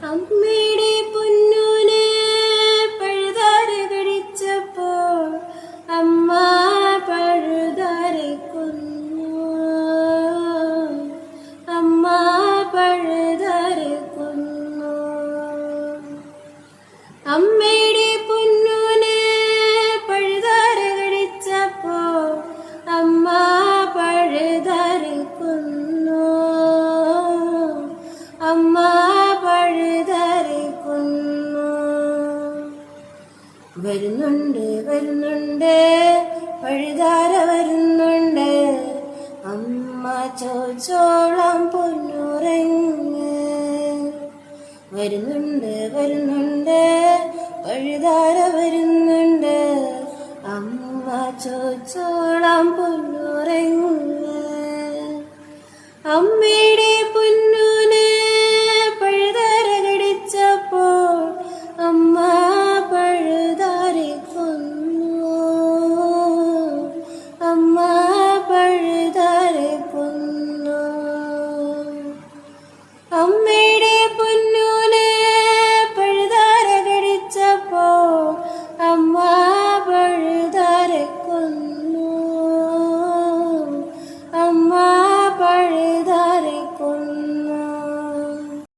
അമ്മയുടെ പൊന്നൂനെ പഴുതാര കടിച്ചപ്പോൾ അമ്മ പഴുതാരെ കൊന്നു. അമ്മ പഴുതാരെ കൊന്നു. അമ്മയുടെ പൊന്നൂനെ പഴുതാര കടിച്ചപ്പോൾ അമ്മ പഴുതാരെ കൊന്നു. അമ്മ പഴുതാരെ കൊന്നു. വരുന്നുണ്ട് വരുന്നുണ്ട് പഴുതാര വരുന്നുണ്ട്. അമ്മ ചോദിച്ചോളാം പൊന്നുറങ്ങ്. വരുന്നുണ്ട് വരുന്നുണ്ട് പഴുതാര വരുന്നുണ്ട്. അമ്മ ചോദിച്ചോളാം പൊന്നുറങ്ങ്. അമ്മയുടെ പൊന്നൂനെ പഴുതാര കടിച്ചപ്പോൾ അമ്മ പഴുതാരെ കൊന്നു. അമ്മ പഴുതാരെ കൊന്നു. അമ്മ